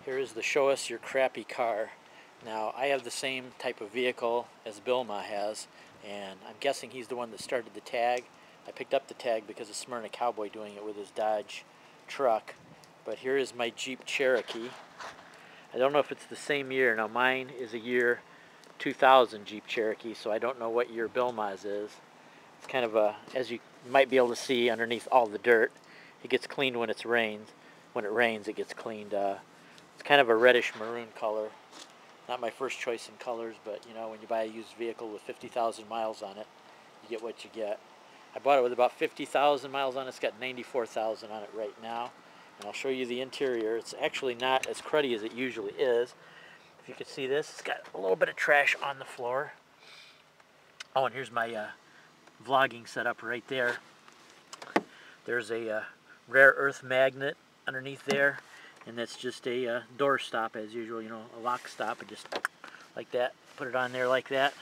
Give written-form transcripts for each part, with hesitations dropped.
Here is the show us your crappy car. Now, I have the same type of vehicle as Billmaa has, and I'm guessing he's the one that started the tag. I picked up the tag because of SmyrnaCowboy doing it with his Dodge truck. But here is my Jeep Cherokee. I don't know if it's the same year. Now, mine is a year 2000 Jeep Cherokee, so I don't know what year Billmaa's is. It's kind of a, as you might be able to see underneath all the dirt, it gets cleaned when it rains. When it rains, it gets cleaned. It's kind of a reddish maroon color. Not my first choice in colors, but you know, when you buy a used vehicle with 50,000 miles on it, you get what you get. I bought it with about 50,000 miles on it. It's got 94,000 on it right now. And I'll show you the interior. It's actually not as cruddy as it usually is. If you can see this, it's got a little bit of trash on the floor. Oh, and here's my vlogging setup right there. There's a rare earth magnet underneath there, and that's just a door stop as usual, you know, a lock stop, and just like that, put it on there like that.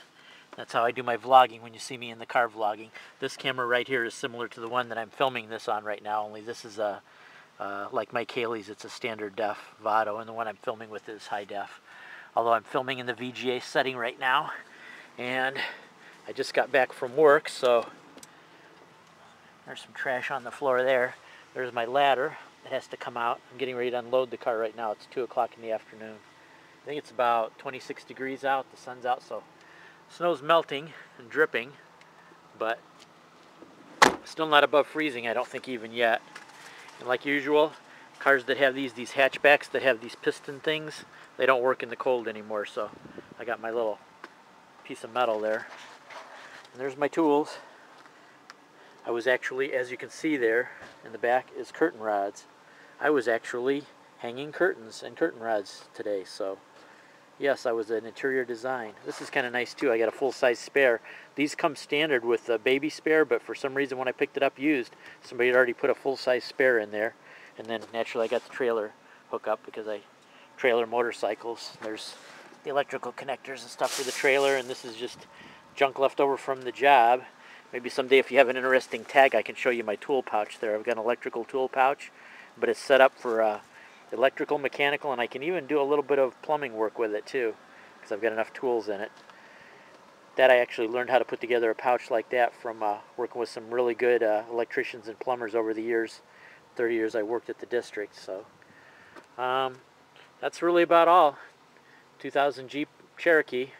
That's how I do my vlogging when you see me in the car vlogging. This camera right here is similar to the one that I'm filming this on right now, only this is a like Mike Haley's, it's a standard def Vado, and the one I'm filming with is high def. Although I'm filming in the VGA setting right now, and I just got back from work, so there's some trash on the floor there. There's my ladder. It has to come out. I'm getting ready to unload the car right now. It's 2 o'clock in the afternoon. I think it's about 26 degrees out. The sun's out, so snow's melting and dripping, but still not above freezing, I don't think, even yet. And like usual, cars that have these hatchbacks that have these piston things, they don't work in the cold anymore, so I got my little piece of metal there. And there's my tools. I was actually, as you can see there in the back, is curtain rods. I was actually hanging curtains and curtain rods today, so yes, I was an interior design. This is kind of nice too. I got a full-size spare. These come standard with a baby spare, but for some reason when I picked it up used, somebody had already put a full-size spare in there. And then naturally I got the trailer hookup because I trailer motorcycles. There's the electrical connectors and stuff for the trailer, and this is just junk left over from the job. Maybe someday if you have an interesting tag, I can show you my tool pouch there. I've got an electrical tool pouch, but it's set up for electrical, mechanical, and I can even do a little bit of plumbing work with it too, because I've got enough tools in it. That I actually learned how to put together a pouch like that from working with some really good electricians and plumbers over the years. 30 years I worked at the district, so that's really about all. 2000 Jeep Cherokee,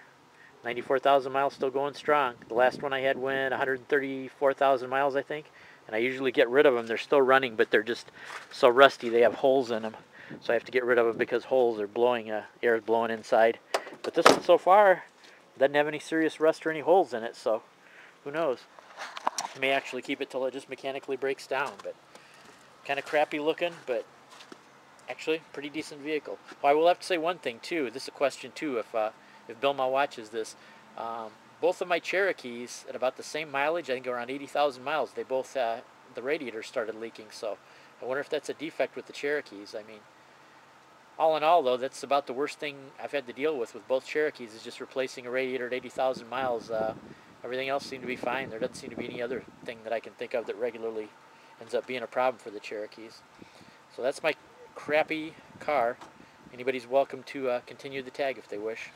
94,000 miles, still going strong. The last one I had went 134,000 miles, I think, and I usually get rid of them. They're still running, but they're just so rusty they have holes in them, so I have to get rid of them because holes are blowing, air is blowing inside. But this one so far doesn't have any serious rust or any holes in it, so who knows? I may actually keep it till it just mechanically breaks down, but kind of crappy looking, but actually pretty decent vehicle. Well, I will have to say one thing too. This is a question too, if Billmaa watches this. Both of my Cherokees at about the same mileage, I think around 80,000 miles, they both, the radiator started leaking, so I wonder if that's a defect with the Cherokees. I mean, all in all though, that's about the worst thing I've had to deal with both Cherokees, is just replacing a radiator at 80,000 miles. Everything else seemed to be fine. There doesn't seem to be any other thing that I can think of that regularly ends up being a problem for the Cherokees. So that's my crappy car. Anybody's welcome to continue the tag if they wish.